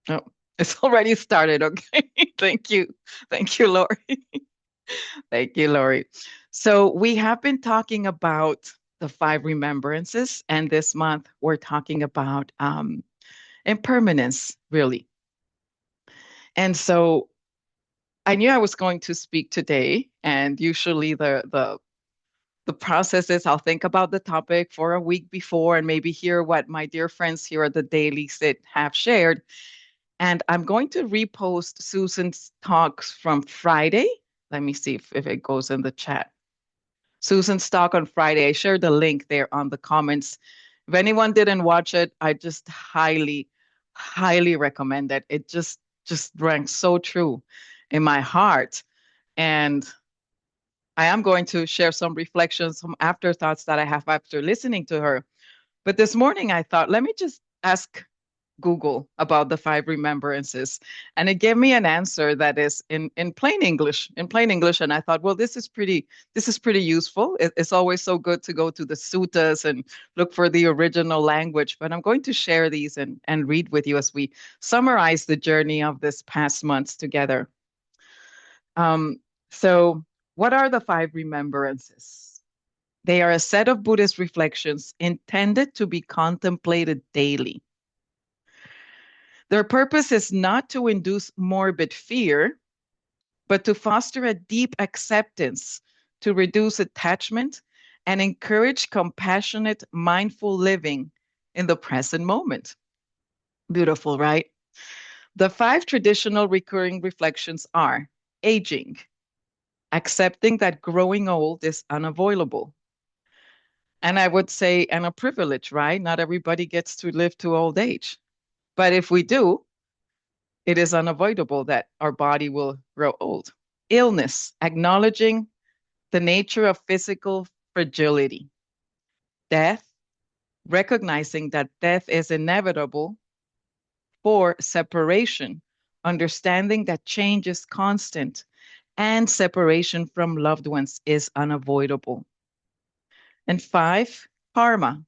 Oh, it's already started. Okay. Thank you. Thank you, Lori. Thank you, Lori. So we have been talking about the five remembrances, and this month we're talking about impermanence, really. And so I knew I was going to speak today, and usually the process is I'll think about the topic for a week before and maybe hear what my dear friends here at the Daily Sit have shared. And I'm going to repost Susan's talks from Friday. Let me see if it goes in the chat. Susan's talk on Friday. I shared the link there on the comments. If anyone didn't watch it, I just highly recommend it. It just rang so true in my heart. And I am going to share some reflections, some afterthoughts that I have after listening to her. But this morning I thought, let me just ask Google about the five remembrances. And it gave me an answer that is in plain English, in plain English. And I thought, well, this is pretty useful. It's always so good to go to the suttas and look for the original language. But I'm going to share these and read with you as we summarize the journey of this past months together. Um, so what are the five remembrances? They are a set of Buddhist reflections intended to be contemplated daily. Their purpose is not to induce morbid fear, but to foster a deep acceptance, to reduce attachment, and encourage compassionate, mindful living in the present moment. Beautiful, right? The five traditional recurring reflections are aging, accepting that growing old is unavoidable. And I would say, and a privilege, right? Not everybody gets to live to old age. But if we do, it is unavoidable that our body will grow old. Illness, acknowledging the nature of physical fragility. Death, recognizing that death is inevitable. For separation, understanding that change is constant and separation from loved ones is unavoidable. And five, karma,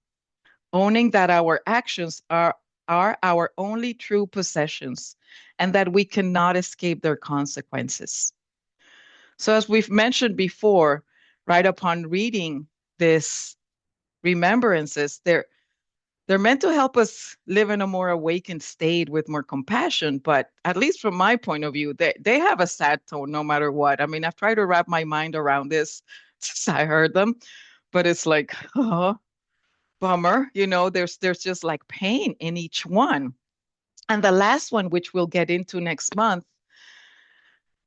owning that our actions are our only true possessions and that we cannot escape their consequences. So, as we've mentioned before, right upon reading this remembrances, they're meant to help us live in a more awakened state with more compassion. But at least from my point of view, they have a sad tone no matter what. I mean, I've tried to wrap my mind around this since I heard them, but it's like, oh, bummer. There's just like pain in each one. And the last one, which we'll get into next month,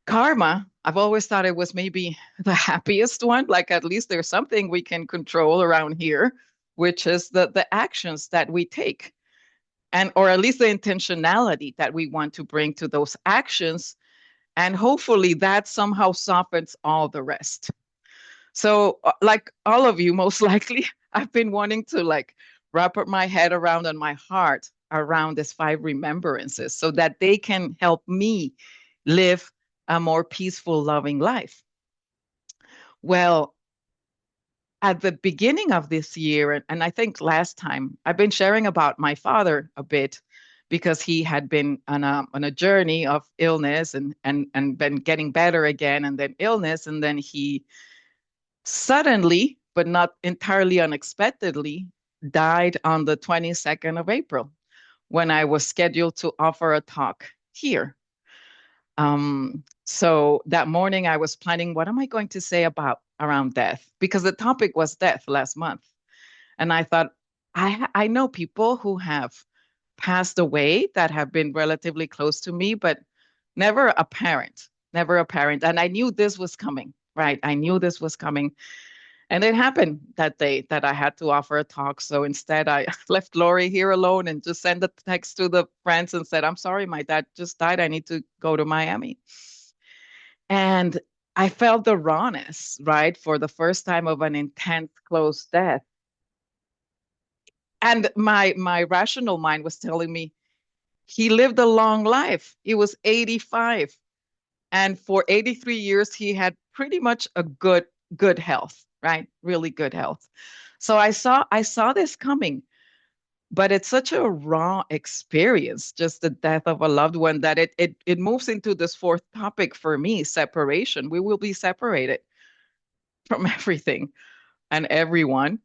karma, I've always thought it was maybe the happiest one. Like at least there's something we can control around here, which is the actions that we take. And or at least the intentionality that we want to bring to those actions. And hopefully that somehow softens all the rest. So, like all of you, most likely, I've been wanting to like wrap up my head around and my heart around these five remembrances so that they can help me live a more peaceful, loving life. Well, at the beginning of this year, and I think last time, I've been sharing about my father a bit because he had been on a journey of illness and been getting better again, and then illness, and then he suddenly, but not entirely unexpectedly, died on the 22nd of April when I was scheduled to offer a talk here. So that morning I was planning, what am I going to say about around death? Because the topic was death last month. And I thought, I know people who have passed away that have been relatively close to me, but never apparent, never apparent. And I knew this was coming, right? I knew this was coming. And it happened that day that I had to offer a talk. So instead, I left Lori here alone and just sent a text to the friends and said, I'm sorry, my dad just died. I need to go to Miami. And I felt the rawness, right, for the first time of an intense, close death. And my rational mind was telling me he lived a long life. He was 85. And for 83 years, he had pretty much a good health, right? Really good health. So I saw this coming. But it's such a raw experience, just the death of a loved one, that it moves into this fourth topic for me, separation. We will be separated from everything and everyone.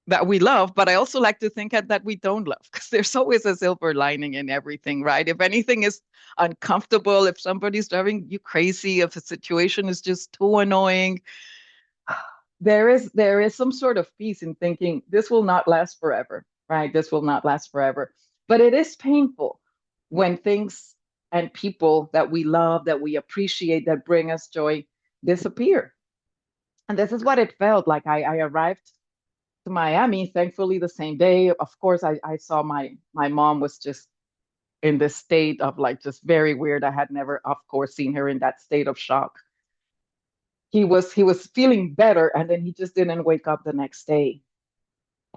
That we love, but I also like to think that we don't love, because there's always a silver lining in everything, right? If anything is uncomfortable, if somebody's driving you crazy, if a situation is just too annoying, there is some sort of peace in thinking this will not last forever, right? This will not last forever. But it is painful when things and people that we love, that we appreciate, that bring us joy disappear. And this is what it felt like. I arrived to Miami, thankfully the same day. Of course, I saw my mom was just in this state of like just very weird. I had never, of course, seen her in that state of shock. He was feeling better, and then he just didn't wake up the next day.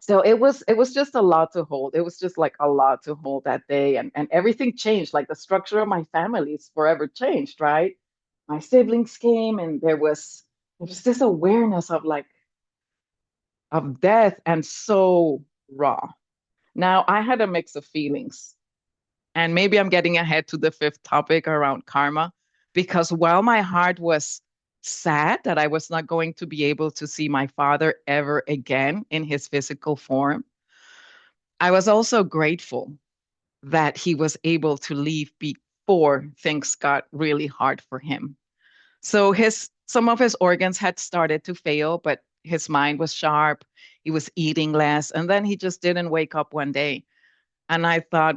So it was just a lot to hold. It was just like a lot to hold that day, and everything changed. Like the structure of my family is forever changed, right? My siblings came, and there was this awareness of like of death, and so raw. Now, I had a mix of feelings, and maybe I'm getting ahead to the fifth topic around karma, because while my heart was sad that I was not going to be able to see my father ever again in his physical form, I was also grateful that he was able to leave before things got really hard for him. So his some of his organs had started to fail, but his mind was sharp. He was eating less, and then he just didn't wake up one day. And I thought,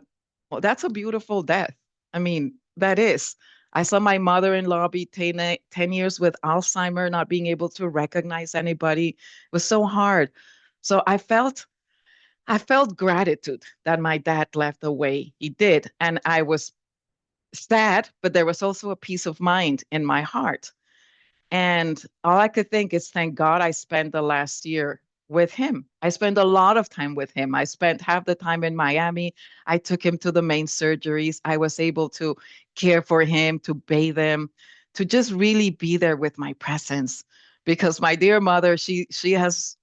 well, that's a beautiful death. I mean, that is. I saw my mother-in-law be 10 years with Alzheimer, not being able to recognize anybody. It was so hard. So I felt gratitude that my dad left the way he did. And I was sad, but there was also a peace of mind in my heart. And all I could think is, thank God I spent the last year with him. I spent a lot of time with him. I spent half the time in Miami. I took him to the main surgeries. I was able to care for him, to bathe him, to just really be there with my presence. Because my dear mother, she just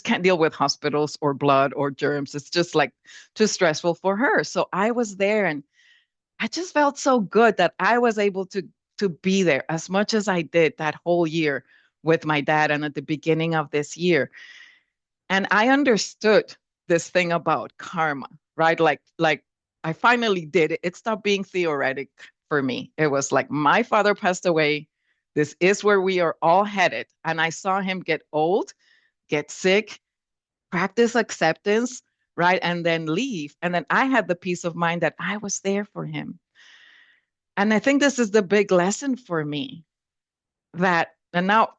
can't deal with hospitals or blood or germs. It's just like too stressful for her. So I was there, and I just felt so good that I was able to be there as much as I did that whole year with my dad and at the beginning of this year. And I understood this thing about karma, right? Like I finally did it. It stopped being theoretic for me. It was like my father passed away. This is where we are all headed. And I saw him get old, get sick, practice acceptance, right? And then leave. And then I had the peace of mind that I was there for him. And I think this is the big lesson for me, and now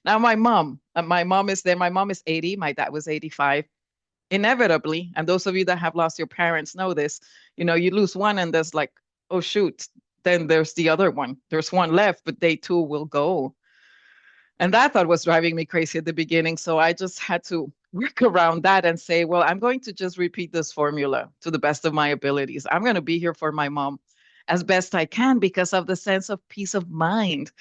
my mom is there. My mom is 80. My dad was 85. Inevitably, and those of you that have lost your parents know this, you lose one and there's like, oh shoot, then there's the other one. There's one left, but they too will go. And that thought was driving me crazy at the beginning. So I just had to work around that and say, well, I'm going to just repeat this formula to the best of my abilities. I'm going to be here for my mom as best I can because of the sense of peace of mind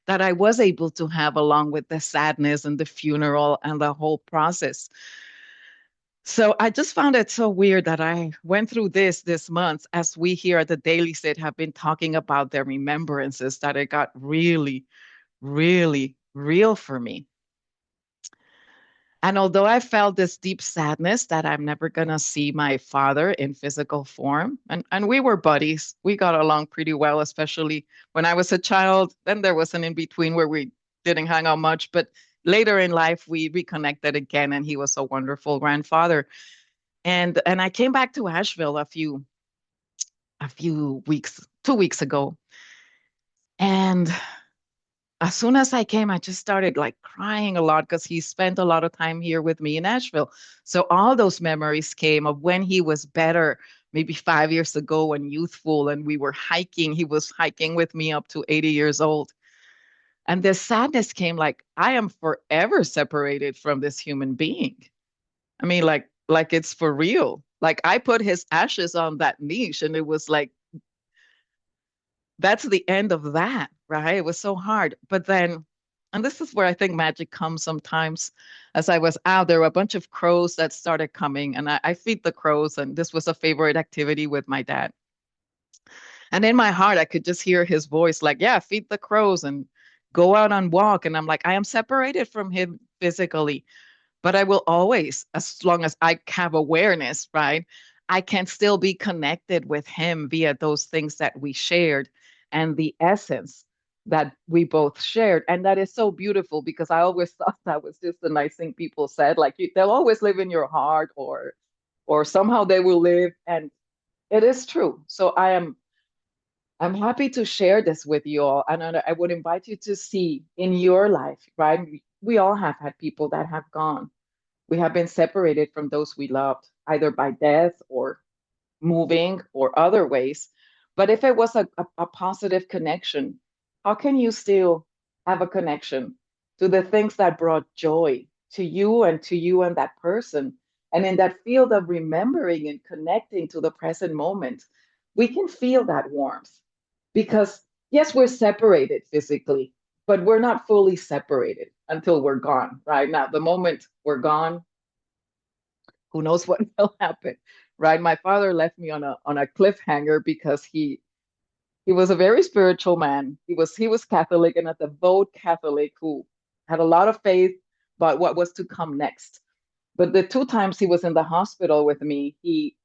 that I was able to have along with the sadness and the funeral and the whole process. So I just found it so weird that I went through this month, as we here at the Daily Sit have been talking about their remembrances, that it got really, really real for me. And although I felt this deep sadness that I'm never going to see my father in physical form, and we were buddies, we got along pretty well, especially when I was a child. Then there was an in between where we didn't hang out much, but later in life we reconnected again, and he was a wonderful grandfather. And I came back to Asheville a few weeks, 2 weeks ago, and as soon as I came, I just started like crying a lot because he spent a lot of time here with me in Nashville. So all those memories came of when he was better, maybe 5 years ago and youthful, and we were hiking. He was hiking with me up to 80 years old. And the sadness came like, I am forever separated from this human being. I mean, like it's for real. Like I put his ashes on that niche, and it was like, that's the end of that, right? It was so hard. But then And this is where I think magic comes sometimes. As I was out, there were a bunch of crows that started coming, and I feed the crows, and this was a favorite activity with my dad. And in my heart, I could just hear his voice like, yeah, feed the crows and go out on walk. And I'm like, I am separated from him physically, but I will always, as long as I have awareness, right? I can still be connected with him via those things that we shared and the essence that we both shared. And that is so beautiful because I always thought that was just a nice thing people said, like they'll always live in your heart or somehow they will live. And it is true. So I'm happy to share this with you all. And I would invite you to see in your life, right? We all have had people that have gone. We have been separated from those we loved, either by death or moving or other ways. But if it was a positive connection, how can you still have a connection to the things that brought joy to you and that person? And in that field of remembering and connecting to the present moment, we can feel that warmth because, yes, we're separated physically, but we're not fully separated until we're gone, right? Now, the moment we're gone, who knows what will happen, right? My father left me on a cliffhanger because he was a very spiritual man. He was Catholic and a devout Catholic who had a lot of faith about what was to come next. But the two times he was in the hospital with me, he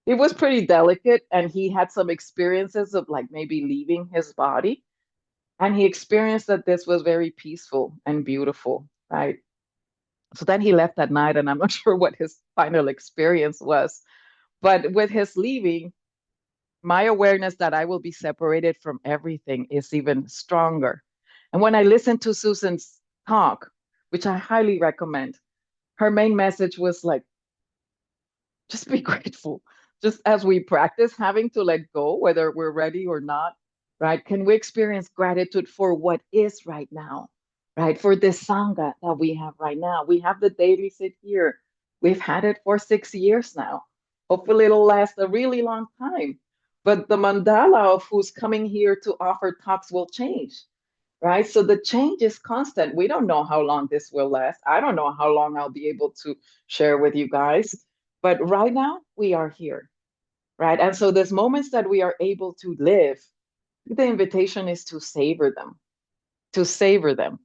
was pretty delicate and he had some experiences of like maybe leaving his body. And he experienced that this was very peaceful and beautiful, right? So then he left that night, and I'm not sure what his final experience was. But with his leaving, my awareness that I will be separated from everything is even stronger. And when I listened to Susan's talk, which I highly recommend, her main message was like, just be grateful. Just as we practice having to let go, whether we're ready or not, right? Can we experience gratitude for what is right now, right? For this Sangha that we have right now. We have the daily sit here. We've had it for 6 years now. Hopefully, it'll last a really long time. But the mandala of who's coming here to offer talks will change, right? So the change is constant. We don't know how long this will last. I don't know how long I'll be able to share with you guys. But right now, we are here, right? And so there's moments that we are able to live. The invitation is to savor them.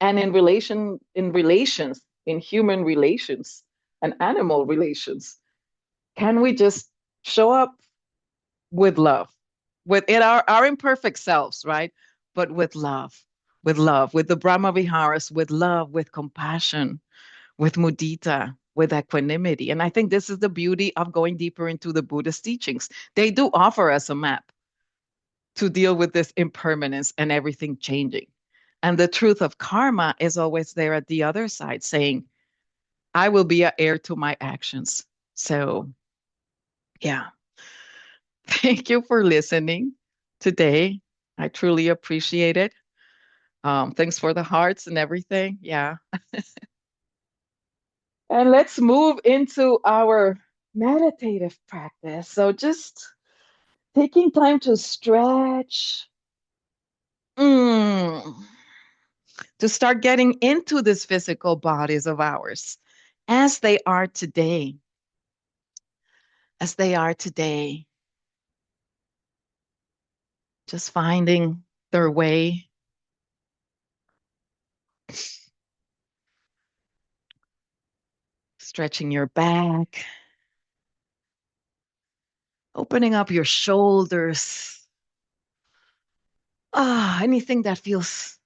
And in relations, in human relations and animal relations, can we just show up with love, with in our imperfect selves, right? But with the Brahma Viharas, with love, with compassion, with mudita, with equanimity. And I think this is the beauty of going deeper into the Buddhist teachings. They do offer us a map to deal with this impermanence and everything changing. And the truth of karma is always there at the other side, saying, I will be an heir to my actions. So, yeah, thank you for listening today. I truly appreciate it. Thanks for the hearts and everything. Yeah. And let's move into our meditative practice. So just taking time to stretch, mm, to start getting into these physical bodies of ours as they are today, as they are today, just finding their way, stretching your back, opening up your shoulders. Anything that feels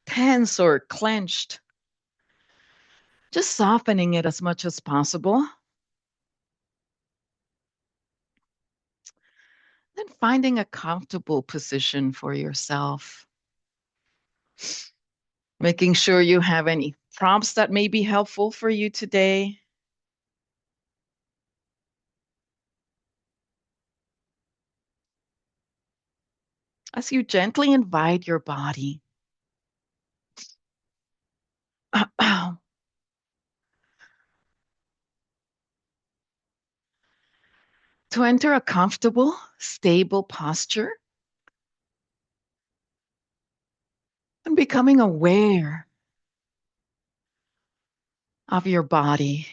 tense or clenched, just softening it as much as possible. Then finding a comfortable position for yourself, making sure you have any prompts that may be helpful for you today. As you gently invite your body to enter a comfortable, stable posture, and becoming aware of your body,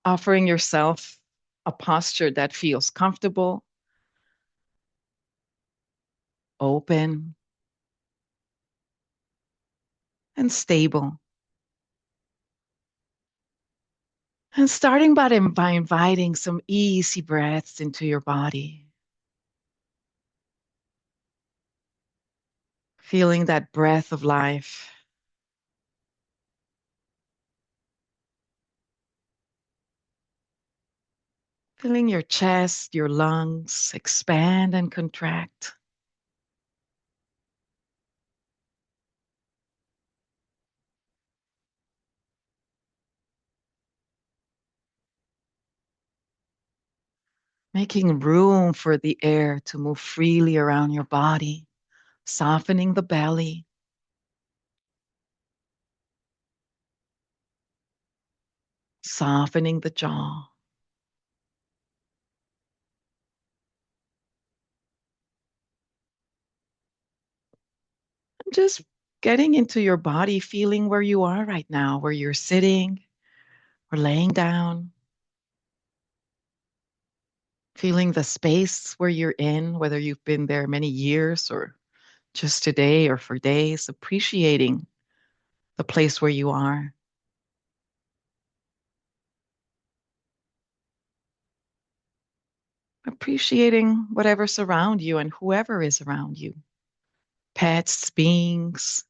offering yourself a posture that feels comfortable, open, and stable. And starting by inviting some easy breaths into your body, feeling that breath of life, feeling your chest, your lungs expand and contract, making room for the air to move freely around your body, softening the belly, softening the jaw, and just getting into your body, feeling where you are right now, where you're sitting or laying down, feeling the space where you're in, whether you've been there many years or just today or for days, appreciating the place where you are, appreciating whatever's around you and whoever is around you, pets, beings,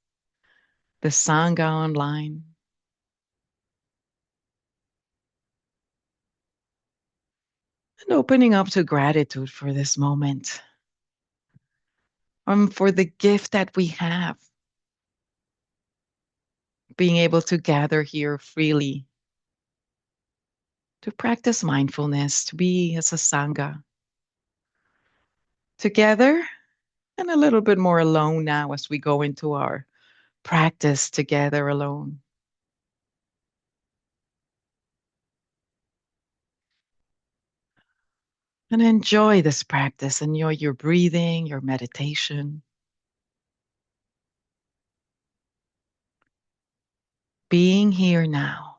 the Sangha online, and opening up to gratitude for this moment, for the gift that we have, being able to gather here freely, to practice mindfulness, to be as a Sangha together and a little bit more alone now as we go into our practice together alone. And enjoy this practice. Enjoy your breathing, your meditation, being here now.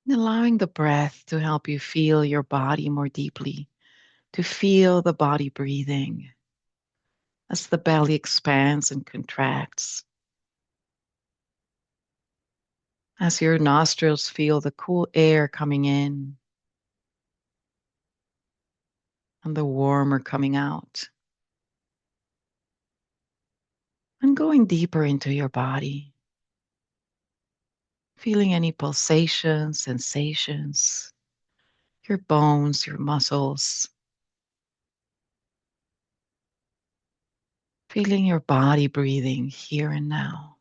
And allowing the breath to help you feel your body more deeply, to feel the body breathing as the belly expands and contracts, as your nostrils feel the cool air coming in and the warmer coming out, and going deeper into your body, feeling any pulsations, sensations, your bones, your muscles, feeling your body breathing here and now.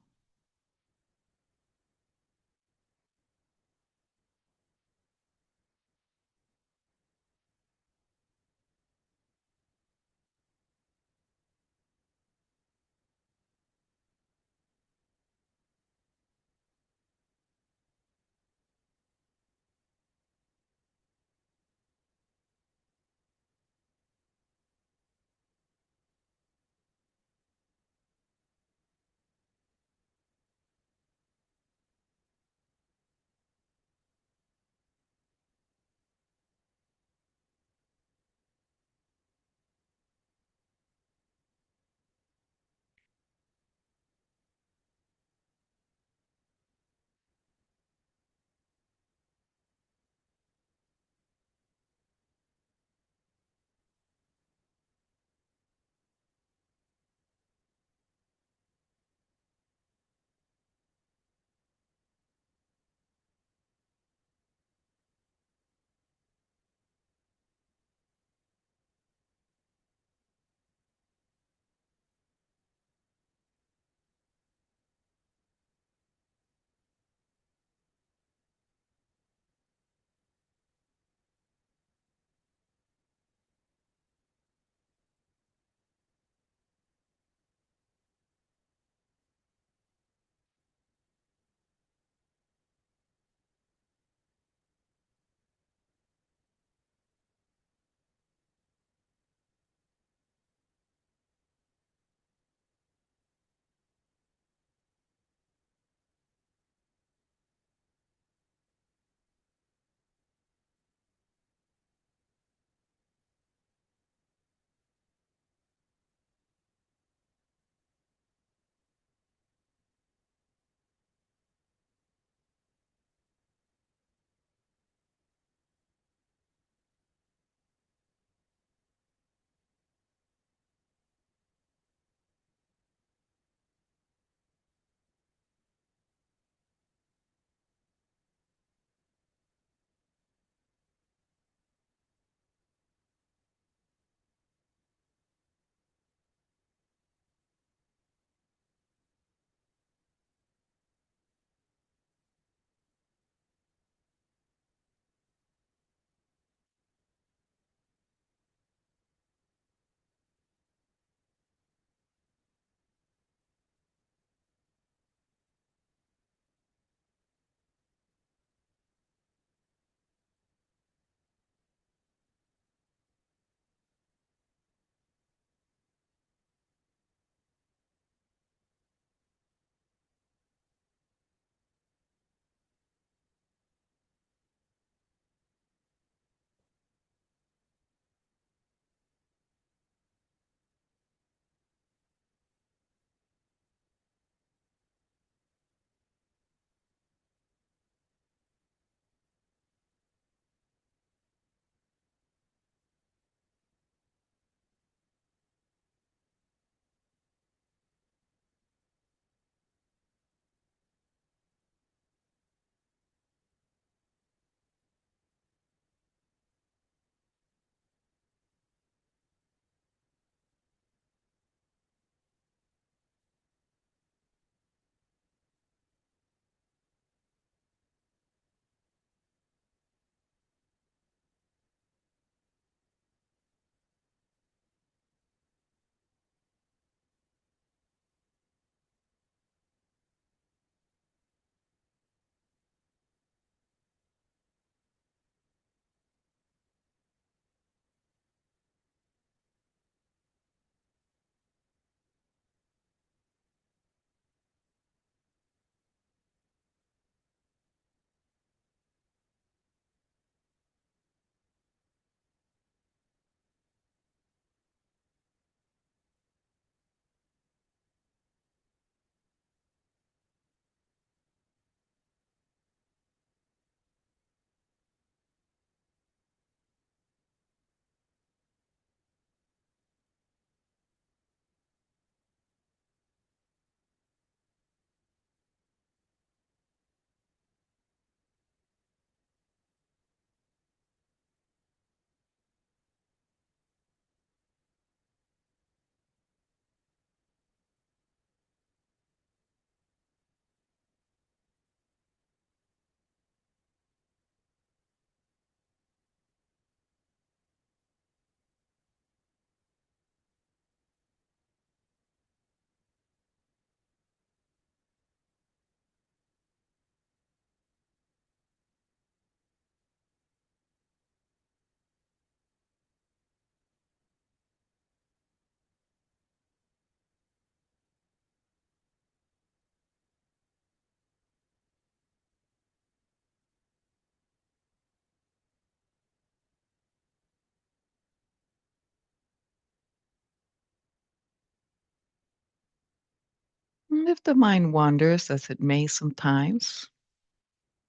And if the mind wanders, as it may sometimes,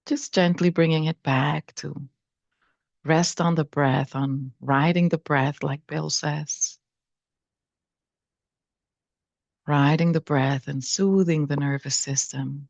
just gently bringing it back to rest on the breath, on riding the breath, like Bill says, riding the breath and soothing the nervous system.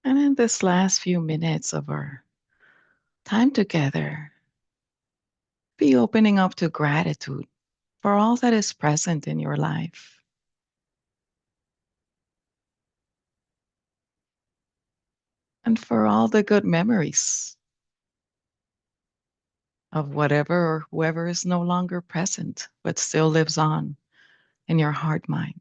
And in this last few minutes of our time together, be opening up to gratitude for all that is present in your life and for all the good memories of whatever or whoever is no longer present but still lives on in your heart mind.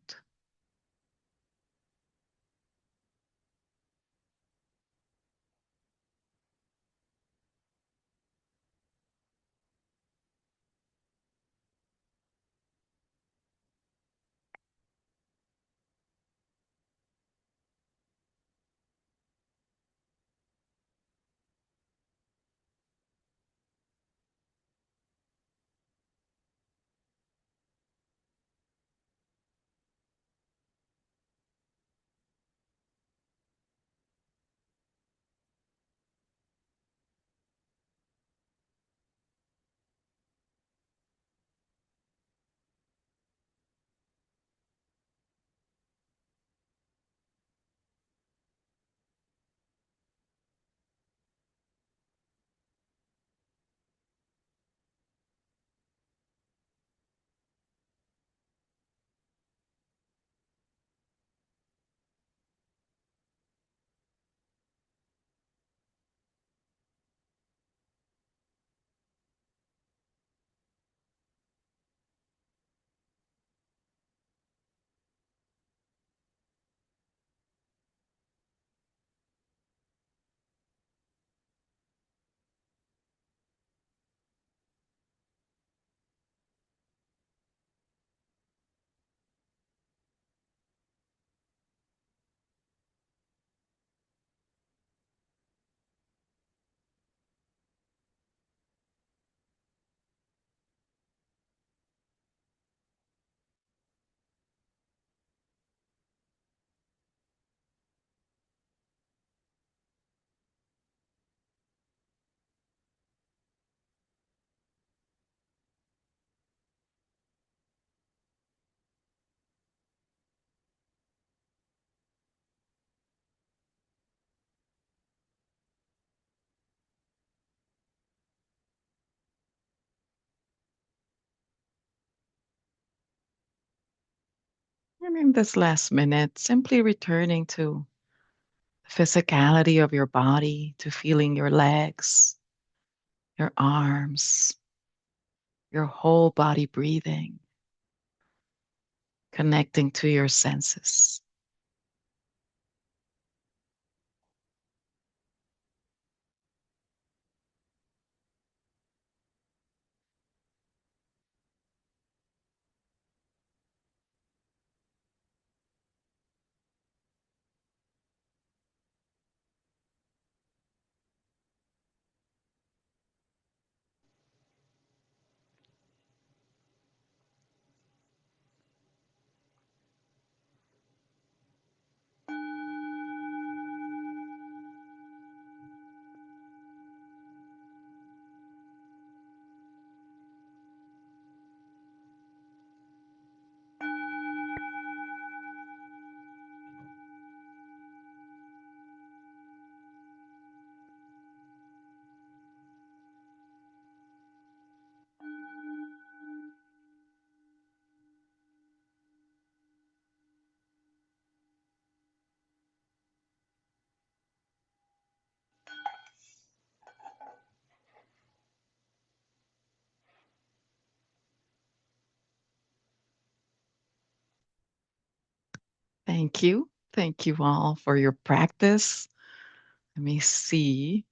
And in this last minute, simply returning to the physicality of your body, to feeling your legs, your arms, your whole body breathing, connecting to your senses. Thank you. Thank you all for your practice. Let me see.